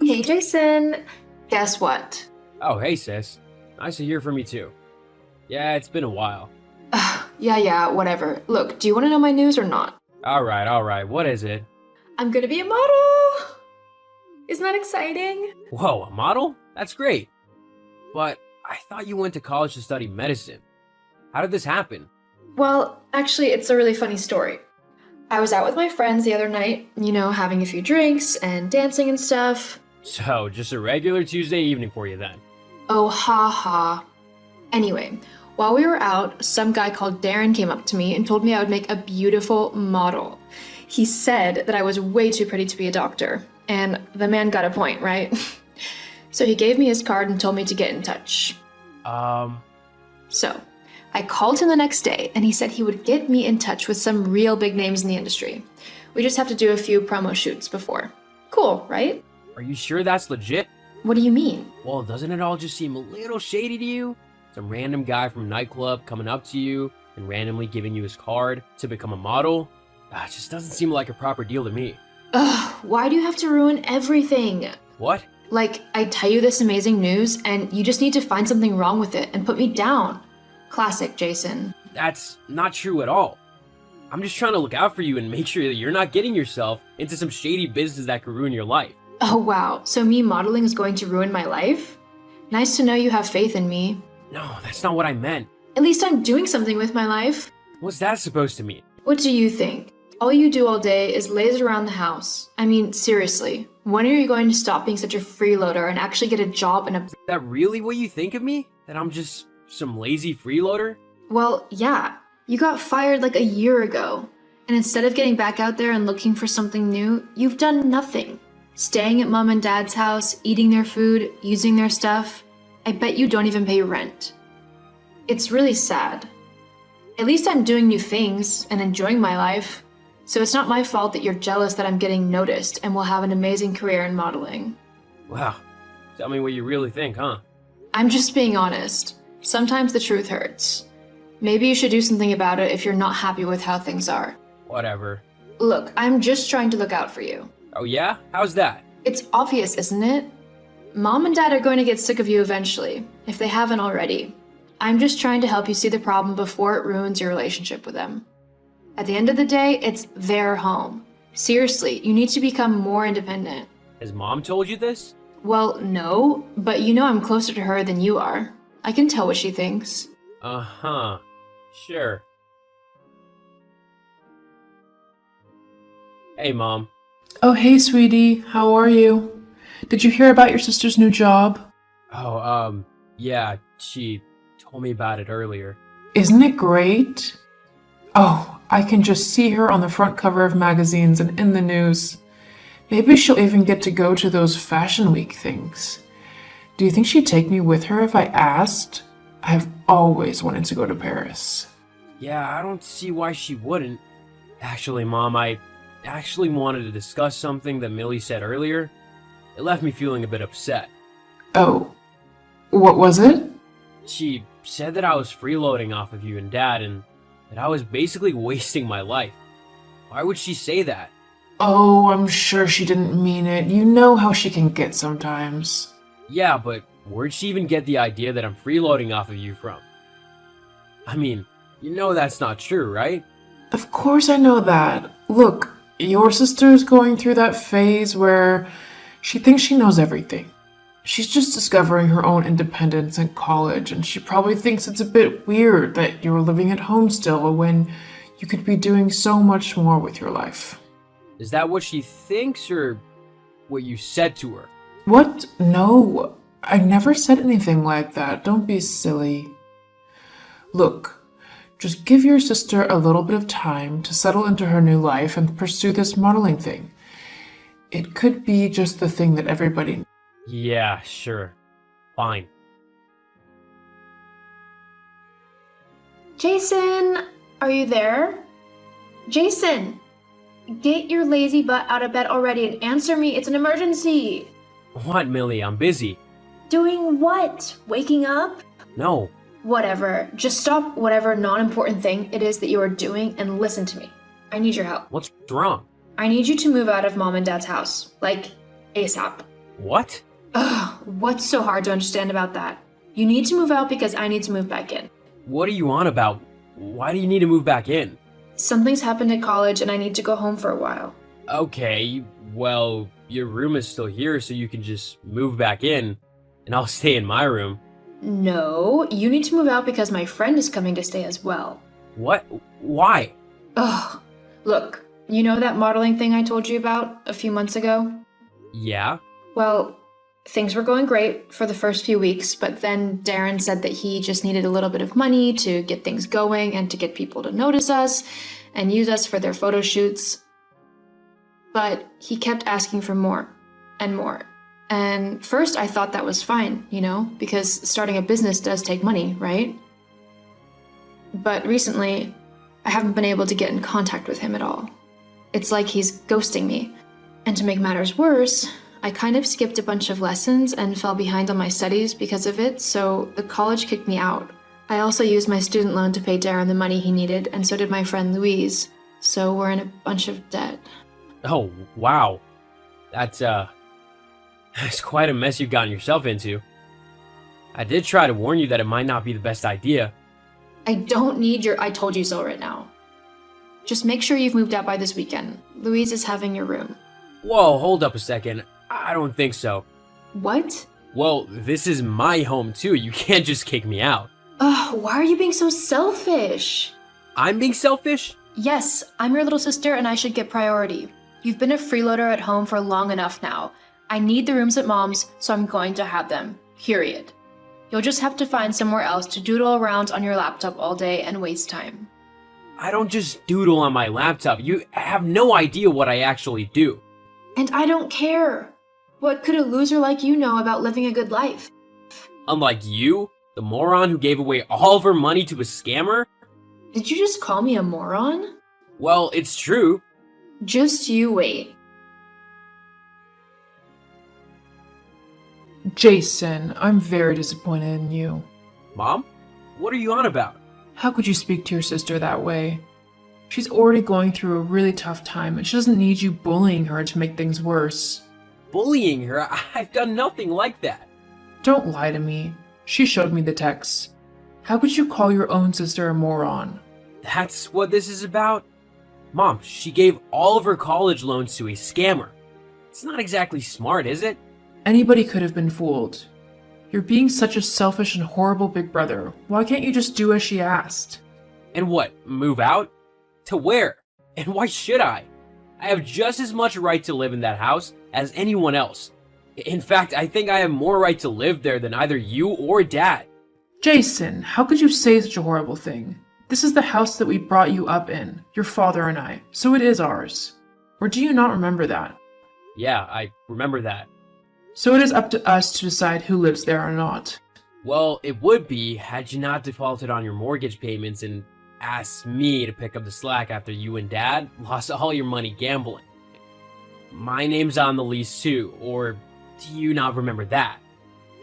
Hey Jason, guess what? Oh, hey, sis. Nice to hear from you too. Yeah, it's been a while. Yeah, whatever. Look, do you want to know my news or not? All right. What is it? I'm gonna be a model! Isn't that exciting? Whoa, a model? That's great. But I thought you went to college to study medicine. How did this happen? Well, actually, it's a really funny story. I was out with my friends the other night, having a few drinks and dancing and stuff. So, just a regular Tuesday evening for you then. Oh, ha ha. Anyway, while we were out, some guy called Darren came up to me and told me I would make a beautiful model. He said that I was way too pretty to be a doctor, and the man got a point, right? So he gave me his card and told me to get in touch. Um, So I called him the next day, and he said he would get me in touch with some real big names in the industry. We just have to do a few promo shoots before. Cool, right? are you sure that's legit? What do you mean? Well, doesn't it all just seem a little shady to you? Some random guy from nightclub coming up to you and randomly giving you his card to become a model? It just doesn't seem like a proper deal to me. Ugh, why do you have to ruin everything? What? Like, I tell you this amazing news, and you just need to find something wrong with it and put me down. Classic, Jason. That's not true at all. I'm just trying to look out for you and make sure that you're not getting yourself into some shady business that could ruin your life. Oh wow, so me modeling is going to ruin my life? Nice to know you have faith in me. No, that's not what I meant. At least I'm doing something with my life. What's that supposed to mean? What do you think? All you do all day is laze around the house. I mean, seriously, when are you going to stop being such a freeloader and actually get a job in a... Is that really what you think of me? That I'm just some lazy freeloader? Well, yeah, you got fired like a year ago. And instead of getting back out there and looking for something new, you've done nothing. Staying at mom and dad's house, eating their food, using their stuff. I bet you don't even pay rent. It's really sad. At least I'm doing new things and enjoying my life. So it's not my fault that you're jealous that I'm getting noticed and will have an amazing career in modeling. Wow. Tell me what you really think, huh? I'm just being honest. Sometimes the truth hurts. Maybe you should do something about it if you're not happy with how things are. Whatever. Look, I'm just trying to look out for you. Oh yeah? How's that? It's obvious, isn't it? Mom and dad are going to get sick of you eventually, if they haven't already. I'm just trying to help you see the problem before it ruins your relationship with them. At the end of the day, it's their home. Seriously, you need to become more independent. Has mom told you this? Well, no, but you know I'm closer to her than you are. I can tell what she thinks. Uh-huh. Sure. Hey, Mom. Oh, hey, sweetie. How are you? Did you hear about your sister's new job? Oh, yeah, she told me about it earlier. Isn't it great? Oh, I can just see her on the front cover of magazines and in the news. Maybe she'll even get to go to those Fashion Week things. Do you think she'd take me with her if I asked? I've always wanted to go to Paris. Yeah, I don't see why she wouldn't. Actually, Mom, I actually wanted to discuss something that Millie said earlier. It left me feeling a bit upset. Oh, what was it? She said that I was freeloading off of you and Dad and that I was basically wasting my life. Why would she say that? Oh, I'm sure she didn't mean it. You know how she can get sometimes. Yeah, but where'd she even get the idea that I'm freeloading off of you from? I mean, you know that's not true, right? Of course I know that. Look, your sister's going through that phase where she thinks she knows everything. She's just discovering her own independence in college, and she probably thinks it's a bit weird that you're living at home still when you could be doing so much more with your life. Is that what she thinks or what you said to her? What? No, I never said anything like that. Don't be silly. Look, just give your sister a little bit of time to settle into her new life and pursue this modeling thing. It could be just the thing that everybody... Yeah, sure. Fine. Jason, are you there? Jason, get your lazy butt out of bed already and answer me. It's an emergency. What, Millie? I'm busy. Doing what? Waking up? No. Whatever. Just stop whatever non-important thing it is that you are doing and listen to me. I need your help. What's wrong? I need you to move out of mom and dad's house. Like, ASAP. What? Ugh, what's so hard to understand about that? You need to move out because I need to move back in. What are you on about? Why do you need to move back in? Something's happened at college and I need to go home for a while. Okay, well, your room is still here, so you can just move back in, and I'll stay in my room. No, you need to move out because my friend is coming to stay as well. What? Why? Ugh. Look, you know that modeling thing I told you about a few months ago? Yeah? Well, things were going great for the first few weeks, but then Darren said that he just needed a little bit of money to get things going and to get people to notice us and use us for their photo shoots. But he kept asking for more and more. And first I thought that was fine, because starting a business does take money, right? But recently, I haven't been able to get in contact with him at all. It's like he's ghosting me. And to make matters worse, I kind of skipped a bunch of lessons and fell behind on my studies because of it, so the college kicked me out. I also used my student loan to pay Darren the money he needed, and so did my friend Louise, so we're in a bunch of debt. Oh, wow. That's quite a mess you've gotten yourself into. I did try to warn you that it might not be the best idea. I don't need your I told you so right now. Just make sure you've moved out by this weekend. Louise is having your room. Whoa, hold up a second. I don't think so. What? Well, this is my home too. You can't just kick me out. Ugh, why are you being so selfish? I'm being selfish? Yes, I'm your little sister and I should get priority. You've been a freeloader at home for long enough now. I need the rooms at Mom's, so I'm going to have them. Period. You'll just have to find somewhere else to doodle around on your laptop all day and waste time. I don't just doodle on my laptop. You have no idea what I actually do. And I don't care. What could a loser like you know about living a good life? Unlike you, the moron who gave away all of her money to a scammer? Did you just call me a moron? Well, it's true. Just you wait. Jason, I'm very disappointed in you. Mom? What are you on about? How could you speak to your sister that way? She's already going through a really tough time and she doesn't need you bullying her to make things worse. Bullying her? I've done nothing like that. Don't lie to me. She showed me the texts. How could you call your own sister a moron? That's what this is about? Mom, she gave all of her college loans to a scammer. It's not exactly smart, is it? Anybody could have been fooled. You're being such a selfish and horrible big brother. Why can't you just do as she asked? And what, move out? To where? And why should I? I have just as much right to live in that house as anyone else. In fact, I think I have more right to live there than either you or Dad. Jason, how could you say such a horrible thing? This is the house that we brought you up in, your father and I, so it is ours. Or do you not remember that? Yeah, I remember that. So it is up to us to decide who lives there or not. Well, it would be had you not defaulted on your mortgage payments and asked me to pick up the slack after you and Dad lost all your money gambling. My name's on the lease too, or do you not remember that?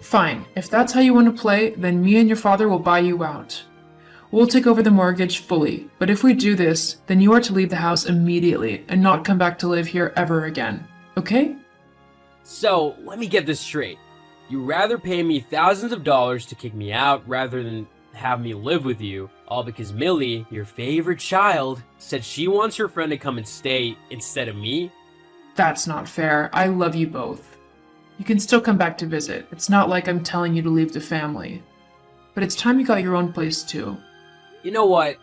Fine, if that's how you want to play, then me and your father will buy you out. We'll take over the mortgage fully, but if we do this, then you are to leave the house immediately and not come back to live here ever again, okay? So, let me get this straight. You'd rather pay me thousands of dollars to kick me out rather than have me live with you, all because Millie, your favorite child, said she wants her friend to come and stay instead of me? That's not fair. I love you both. You can still come back to visit. It's not like I'm telling you to leave the family. But it's time you got your own place too. You know what?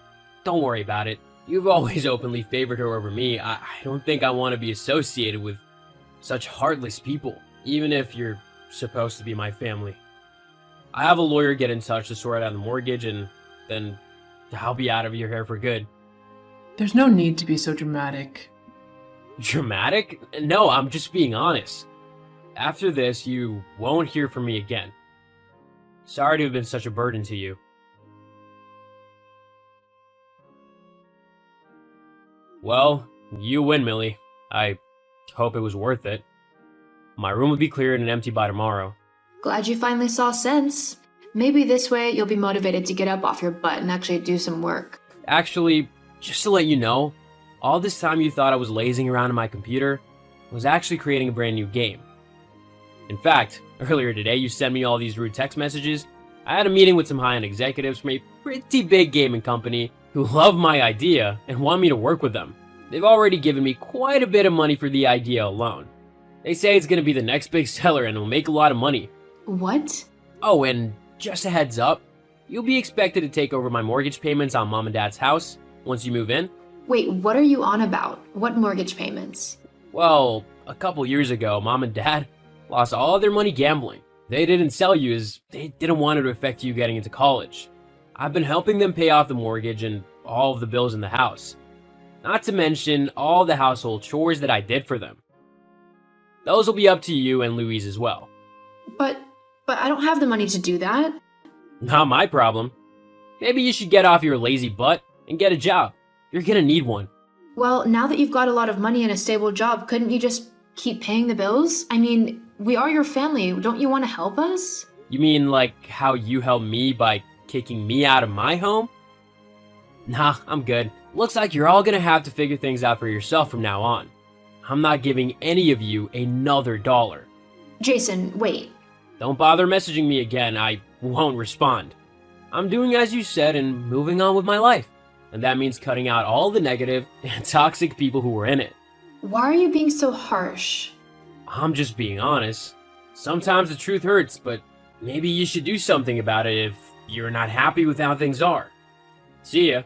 Don't worry about it. You've always openly favored her over me. I don't think I want to be associated with such heartless people, even if you're supposed to be my family. I have a lawyer get in touch to sort out the mortgage, and then I'll be out of your hair for good. There's no need to be so dramatic. Dramatic? No, I'm just being honest. After this, you won't hear from me again. Sorry to have been such a burden to you. Well, you win, Millie. I hope it was worth it. My room will be cleared and empty by tomorrow. Glad you finally saw sense. Maybe this way you'll be motivated to get up off your butt and actually do some work. Actually, just to let you know, all this time you thought I was lazing around on my computer, I was actually creating a brand new game. In fact, earlier today you sent me all these rude text messages. I had a meeting with some high-end executives from a pretty big gaming company who love my idea and want me to work with them. They've already given me quite a bit of money for the idea alone. They say it's going to be the next big seller and will make a lot of money. What? Oh, and just a heads up, you'll be expected to take over my mortgage payments on Mom and Dad's house once you move in. Wait, what are you on about? What mortgage payments? Well, a couple years ago, Mom and Dad lost all their money gambling. They didn't sell you as they didn't want it to affect you getting into college. I've been helping them pay off the mortgage and all of the bills in the house. Not to mention all the household chores that I did for them. Those will be up to you and Louise as well. But I don't have the money to do that. Not my problem. Maybe you should get off your lazy butt and get a job. You're gonna need one. Well, now that you've got a lot of money and a stable job, couldn't you just keep paying the bills? I mean, we are your family. Don't you want to help us? You mean like how you helped me by kicking me out of my home? Nah, I'm good. Looks like you're all gonna have to figure things out for yourself from now on. I'm not giving any of you another dollar. Jason, wait. Don't bother messaging me again, I won't respond. I'm doing as you said and moving on with my life. And that means cutting out all the negative and toxic people who were in it. Why are you being so harsh? I'm just being honest. Sometimes the truth hurts, but maybe you should do something about it if you're not happy with how things are. See ya.